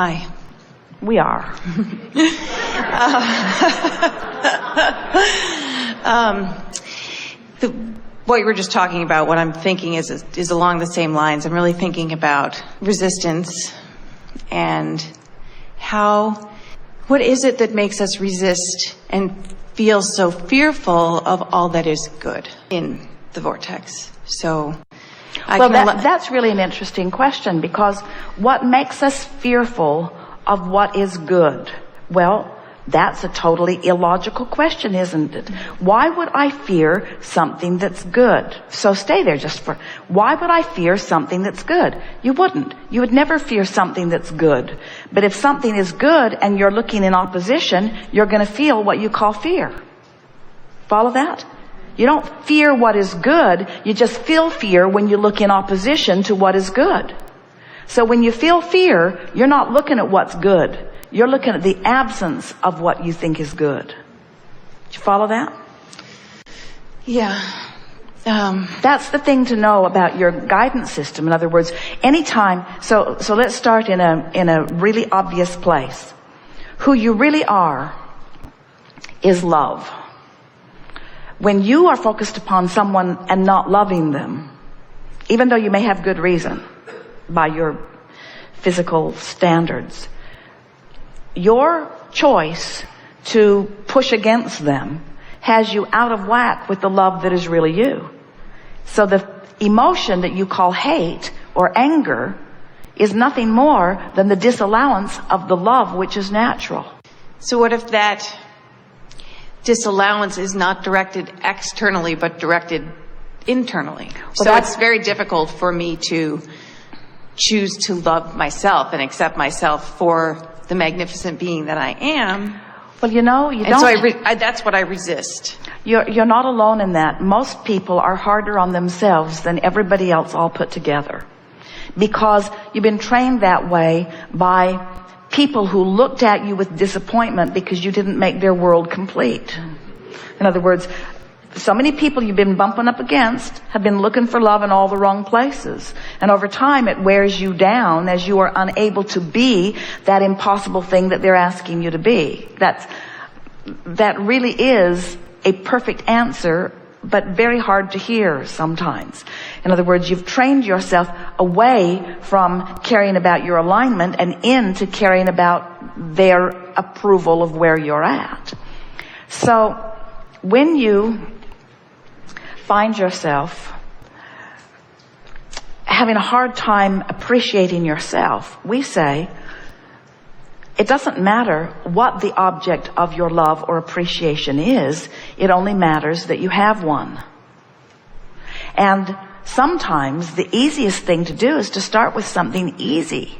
Hi. We are. What you were just talking about, what I'm thinking is along the same lines. I'm really thinking about resistance and what is it that makes us resist and feel so fearful of all that is good in the vortex? So that's really an interesting question, because what makes us fearful of what is good? Well, that's a totally illogical question, isn't it? Why would I fear something that's good? So stay there why would I fear something that's good? You wouldn't. You would never fear something that's good. But if something is good and you're looking in opposition, you're going to feel what you call fear. Follow that? You don't fear what is good. You just feel fear when you look in opposition to what is good. So when you feel fear, you're not looking at what's good. You're looking at the absence of what you think is good. Did you follow that? Yeah. That's the thing to know about your guidance system. In other words, anytime, so let's start in a really obvious place. Who you really are is love. When you are focused upon someone and not loving them, even though you may have good reason by your physical standards, your choice to push against them has you out of whack with the love that is really you. So the emotion that you call hate or anger is nothing more than the disallowance of the love which is natural. So what if that disallowance is not directed externally but directed internally? So it's very difficult for me to choose to love myself and accept myself for the magnificent being that I am. Well, you don't. So that's what I resist. You're not alone in that. Most people are harder on themselves than everybody else all put together, because you've been trained that way by people who looked at you with disappointment because you didn't make their world complete. In other words, so many people you've been bumping up against have been looking for love in all the wrong places. And over time it wears you down as you are unable to be that impossible thing that they're asking you to be. That really is a perfect answer, but very hard to hear sometimes. In other words, you've trained yourself away from caring about your alignment and into caring about their approval of where you're at. So when you find yourself having a hard time appreciating yourself, we say it doesn't matter what the object of your love or appreciation is. It only matters that you have one. And sometimes the easiest thing to do is to start with something easy,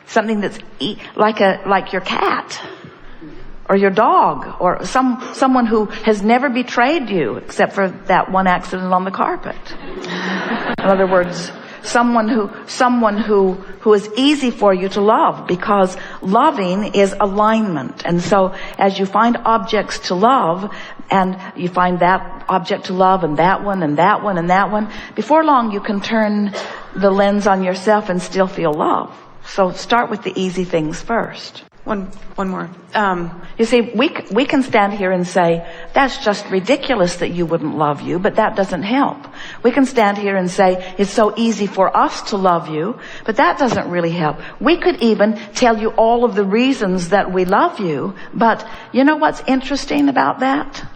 something that's like your cat or your dog, or someone who has never betrayed you except for that one accident on the carpet. In other words, someone who is easy for you to love, because loving is alignment. And so as you find objects to love, and you find that object to love and that one and that one and that one, before long you can turn the lens on yourself and still feel love. So start with the easy things first. One more. You see, we can stand here and say, that's just ridiculous that you wouldn't love you, but that doesn't help. We can stand here and say, it's so easy for us to love you, but that doesn't really help. We could even tell you all of the reasons that we love you, but you know what's interesting about that?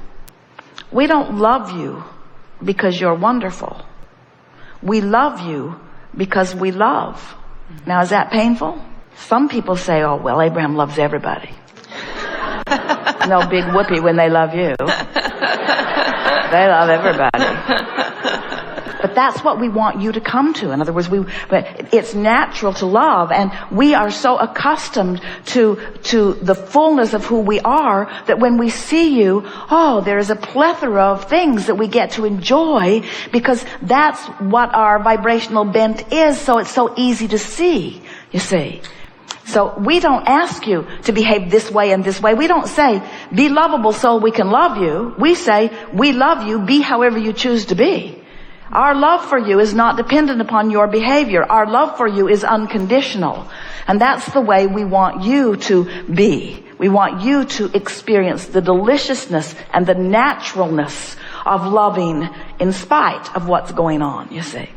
We don't love you because you're wonderful. We love you because we love. Now, is that painful? Some people say, oh, well, Abraham loves everybody. No big whoopee when they love you. They love everybody. But that's what we want you to come to. In other words, it's natural to love, and we are so accustomed to the fullness of who we are that when we see you, there is a plethora of things that we get to enjoy, because that's what our vibrational bent is. So it's so easy to see, you see. So we don't ask you to behave this way and this way. We don't say, be lovable so we can love you. We say, we love you, be however you choose to be. Our love for you is not dependent upon your behavior. Our love for you is unconditional. And that's the way we want you to be. We want you to experience the deliciousness and the naturalness of loving in spite of what's going on, you see.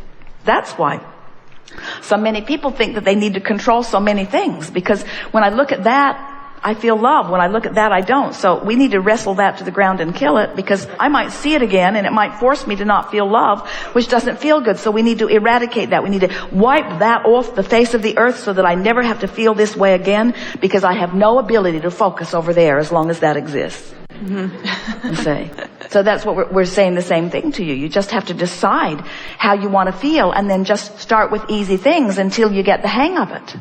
That's why so many people think that they need to control so many things, because when I look at that, I feel love. When I look at that, I don't. So we need to wrestle that to the ground and kill it, because I might see it again and it might force me to not feel love, which doesn't feel good. So we need to eradicate that. We need to wipe that off the face of the earth so that I never have to feel this way again, because I have no ability to focus over there as long as that exists. You see? So that's what we're saying, the same thing to you. You just have to decide how you want to feel, and then just start with easy things until you get the hang of it.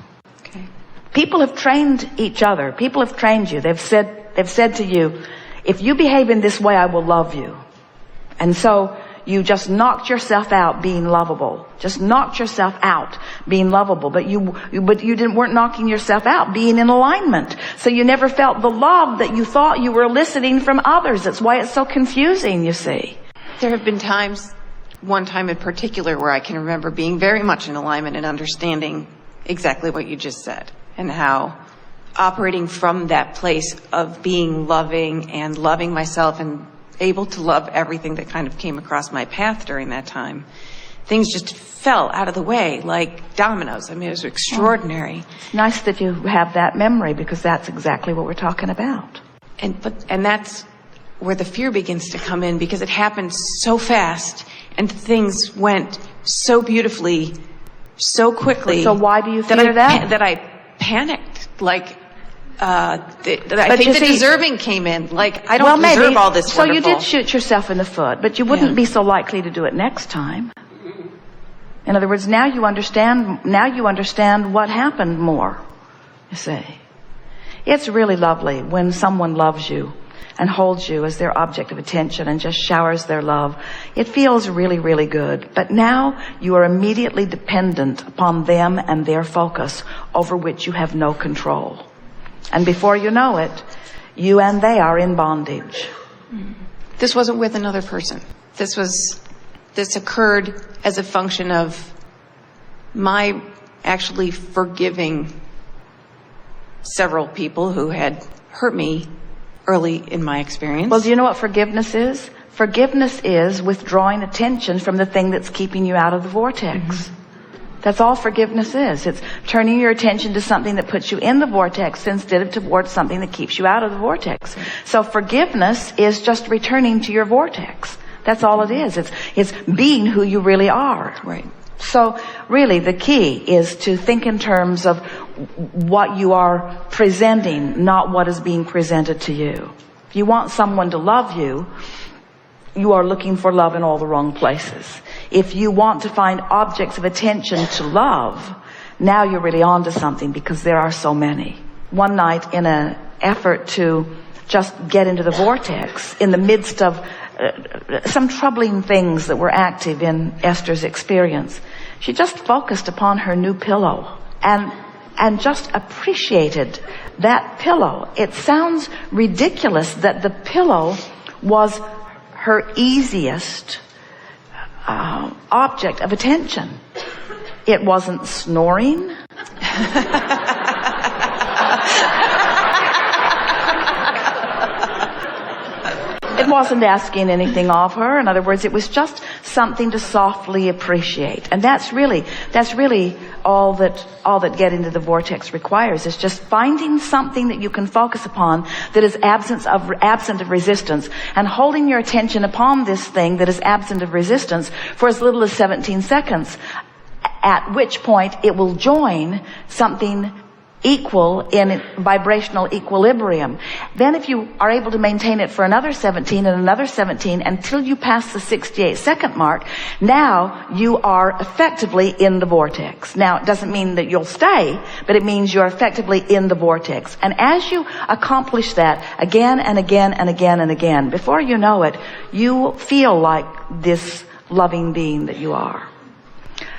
People have trained each other. People have trained you. They've said to you, if you behave in this way, I will love you. And so you just knocked yourself out being lovable. Just knocked yourself out being lovable. But you weren't knocking yourself out being in alignment. So you never felt the love that you thought you were eliciting from others. That's why it's so confusing, you see. There have been times, one time in particular, where I can remember being very much in alignment and understanding exactly what you just said. And how operating from that place of being loving and loving myself and able to love everything that kind of came across my path during that time, things just fell out of the way like dominoes. I mean, it was extraordinary. It's nice that you have that memory, because that's exactly what we're talking about. And that's where the fear begins to come in, because it happened so fast and things went so beautifully, so quickly. So why do you fear that? That I panicked, like I think the deserving came in, like I don't deserve all this so wonderful. You did shoot yourself in the foot, but you wouldn't be so likely to do it next time. In other words, now you understand what happened more, you see. It's really lovely when someone loves you and holds you as their object of attention and just showers their love. It feels really, really good. But now you are immediately dependent upon them and their focus, over which you have no control. And before you know it, you and they are in bondage. This wasn't with another person. This occurred as a function of my actually forgiving several people who had hurt me early in my experience. Well, do you know what forgiveness is? Forgiveness is withdrawing attention from the thing that's keeping you out of the vortex. Mm-hmm. That's all forgiveness is. It's turning your attention to something that puts you in the vortex instead of towards something that keeps you out of the vortex. So forgiveness is just returning to your vortex. That's all it is. It's being who you really are. Right. So really the key is to think in terms of what you are presenting, not what is being presented to you. If you want someone to love you, you are looking for love in all the wrong places. If you want to find objects of attention to love, now you're really onto something, because there are so many. One night, in an effort to just get into the vortex, in the midst of some troubling things that were active in Esther's experience, she just focused upon her new pillow and just appreciated that pillow. It sounds ridiculous that the pillow was her easiest object of attention. It wasn't snoring. It wasn't asking anything of her. In other words, it was just something to softly appreciate. And that's really all that getting into the vortex requires, is just finding something that you can focus upon that is absent of resistance, and holding your attention upon this thing that is absent of resistance for as little as 17 seconds, at which point it will join something equal in vibrational equilibrium. Then if you are able to maintain it for another 17 and another 17 until you pass the 68-second mark, now you are effectively in the vortex. Now, it doesn't mean that you'll stay, but it means you're effectively in the vortex. And as you accomplish that again and again and again and again, before you know it, you feel like this loving being that you are.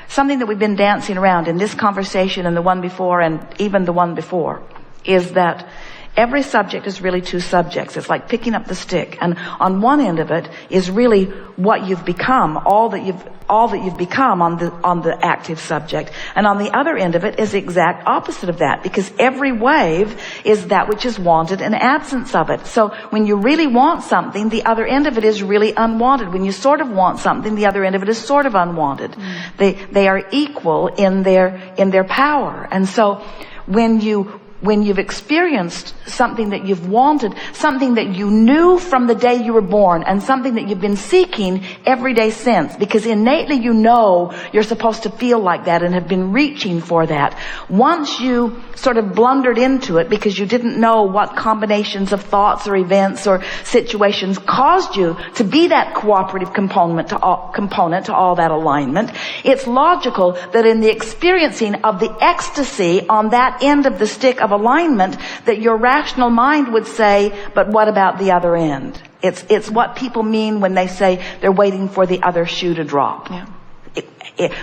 Something that we've been dancing around in this conversation and the one before and even the one before is that every subject is really two subjects. It's like picking up the stick. And on one end of it is really what you've become, all that you've become on the active subject. And on the other end of it is the exact opposite of that, because every wave is that which is wanted and absence of it. So when you really want something, the other end of it is really unwanted. When you sort of want something, the other end of it is sort of unwanted. They are equal in their power. And so when you've experienced something that you've wanted, something that you knew from the day you were born, and something that you've been seeking every day since, because innately you know you're supposed to feel like that and have been reaching for that. Once you sort of blundered into it because you didn't know what combinations of thoughts or events or situations caused you to be that cooperative component to all that alignment, it's logical that in the experiencing of the ecstasy on that end of the stick of alignment, that your rational mind would say, but what about the other end? It's what people mean when they say they're waiting for the other shoe to drop. Yeah.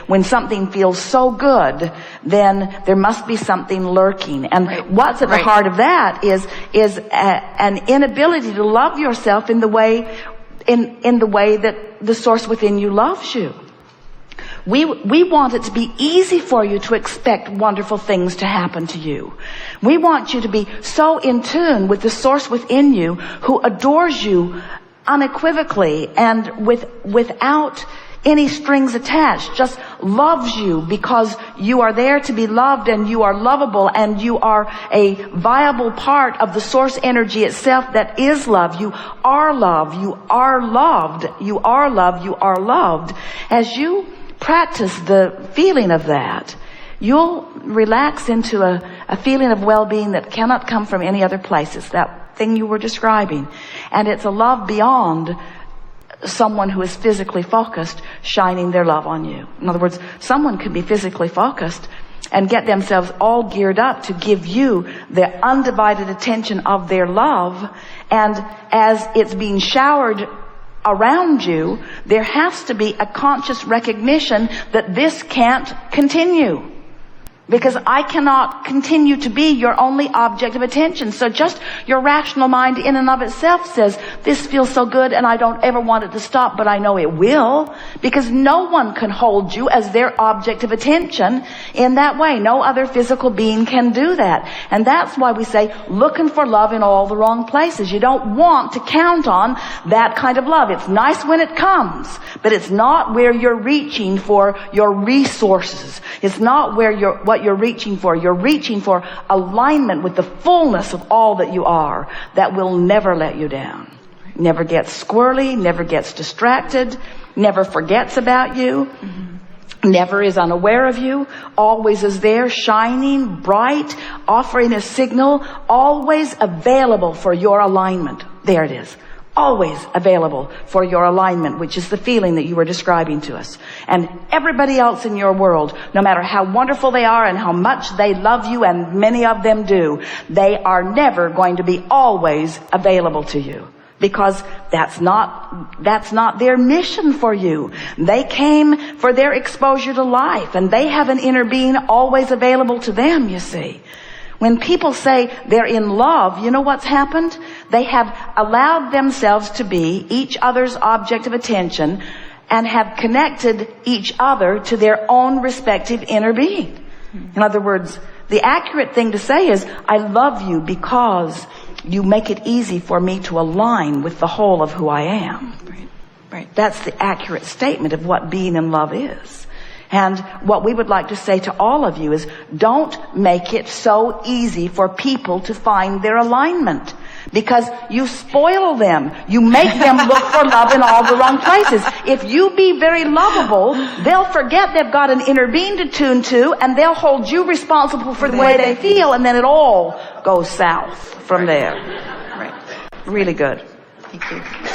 When something feels so good, then there must be something lurking. And what's at the heart of that is an inability to love yourself in the way that the source within you loves you. We want it to be easy for you to expect wonderful things to happen to you. We want you to be so in tune with the source within you who adores you unequivocally and without any strings attached, just loves you because you are there to be loved and you are lovable and you are a viable part of the source energy itself that is love. You are love. You are loved. You are love. You are loved. As you practice the feeling of that, you'll relax into a feeling of well-being that cannot come from any other place. It's that thing you were describing. And it's a love beyond someone who is physically focused shining their love on you. In other words, someone could be physically focused and get themselves all geared up to give you the undivided attention of their love, and as it's being showered around you, there has to be a conscious recognition that this can't continue. Because I cannot continue to be your only object of attention. So just your rational mind in and of itself says, this feels so good and I don't ever want it to stop, but I know it will. Because no one can hold you as their object of attention in that way. No other physical being can do that. And that's why we say, looking for love in all the wrong places. You don't want to count on that kind of love. It's nice when it comes, but it's not where you're reaching for your resources. It's not where what you're reaching for. You're reaching for alignment with the fullness of all that you are, that will never let you down. Never gets squirrely, never gets distracted, never forgets about you, never is unaware of you, always is there, shining, bright, offering a signal, always available for your alignment. There it is. Always available for your alignment, which is the feeling that you were describing to us. And everybody else in your world, no matter how wonderful they are and how much they love you, and many of them do, they are never going to be always available to you. Because that's not their mission for you. They came for their exposure to life, and they have an inner being always available to them, you see. When people say they're in love, you know what's happened? They have allowed themselves to be each other's object of attention and have connected each other to their own respective inner being. In other words, the accurate thing to say is, I love you because you make it easy for me to align with the whole of who I am. Right. That's the accurate statement of what being in love is. And what we would like to say to all of you is, don't make it so easy for people to find their alignment. Because you spoil them. You make them look for love in all the wrong places. If you be very lovable, they'll forget they've got an inner being to tune to, and they'll hold you responsible for the way they feel, and then it all goes south from there. Right. Really good. Thank you.